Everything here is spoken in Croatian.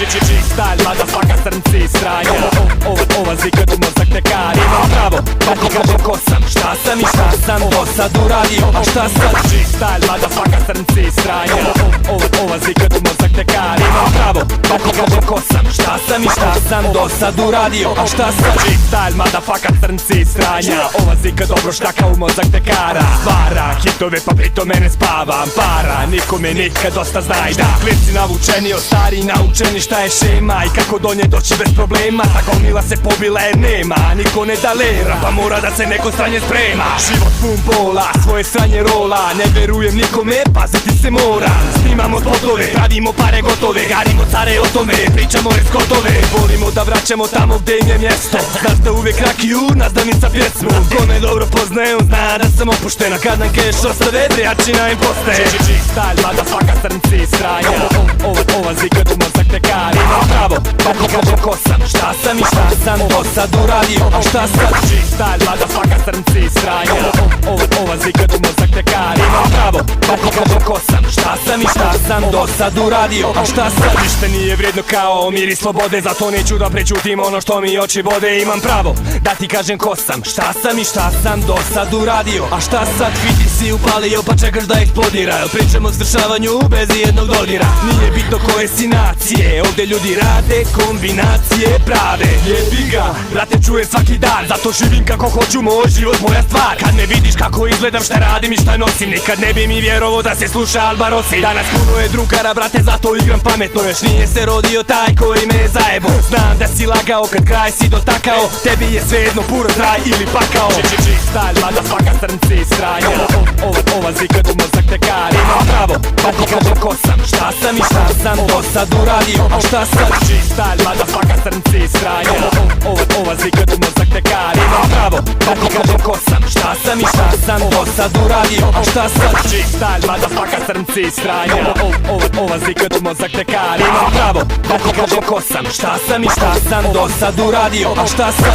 G-style, motherfucker, crnci stranja. Ova zika do mozak te kari. Imam pravo da ti kažem ko sam, šta sam i šta sam do sad uradio. A šta sad? G-style, motherfucker, crnci stranja. Ova zika do mozak te kari. Imam pravo da ti kažem ko sam, šta sam i šta sam do sad uradio. A šta sad? G-style, motherfucker, crnci stranja. Ova zika dobro štaka u mozak te kara. Stvara hitove pa pritom mene spavam. Para, nikome nikad dosta znaj da klinci navučeni od stari naučeni šta je šema i kako do nje doći bez problema. Ta gomila se pobila jer nema niko ne dalera, pa mora da se neko stranje sprema. Život pun bola, svoje stranje rola, ne verujem nikome, paziti se mora. Snimamo spotove, pravimo pare gotove, garimo care o tome, pričamo reskotove. Volimo da vraćamo tamo gde im je mjesto. Znaš da uvijek rakiju, nazdanica pjesmu. Ko me dobro poznaje, on zna da sam opuštena. Kad nam keš ostave, prijačina im postaje. G-style, motherfucker, crnci stranja. Ova zika do mozak te kari. Imam pravo da ti kažem ko sam, šta sam i šta sam do sad uradio. A šta sad? G-style, motherfucker, crnci stranja. Ova zika do mozak te kari. Imam pravo da ti kažem ko sam, šta sam i šta sam do sad uradio. A šta sad? Ništa nije vrijedno kao mir i slobode, zato neću da prećutim ono što mi oči vode. Imam pravo da ti kažem ko sam, šta sam i šta sam do sad uradio. A šta sad? Fiti si upalio pa čekaš da eksplodira. Pričamo o zvršavanju bez jednog dodira. Nije bitno koje si nacije, ovdje ljudi rade kombinacije prave. Jebi ga, brate, čujem svaki dan, zato živim kako hoću, moj život moja stvar. Kad me vidiš kako izgledam, šta radim i šta nosim, nikad ne bi mi vjerovo da se sluša Alba Rossi. Danas puno je drugara, brate, zato igram pametno. Još nije se rodio taj koji me je zajebo. Znam da si lagao kad kraj si dotakao, tebi je svejedno puro kraj ili pakao. G-style, motherfucker, crnci stranja. Ova zika do mozak te kari. Imam pravo da ti kažem ko sam, šta sam i šta sam do sad uradio. A šta sad? G-style, motherfucker, crnci stranja. Ova zika do mozak te kari. Imam pravo da ti kažem ko sam, šta sam i šta sam do sad uradio. A šta sad? G-style, motherfucker, crnci stranja. Ova zika do mozak te kari. Imam pravo da ti kažem ko sam, šta sam i šta sam do sad uradio. A šta sad?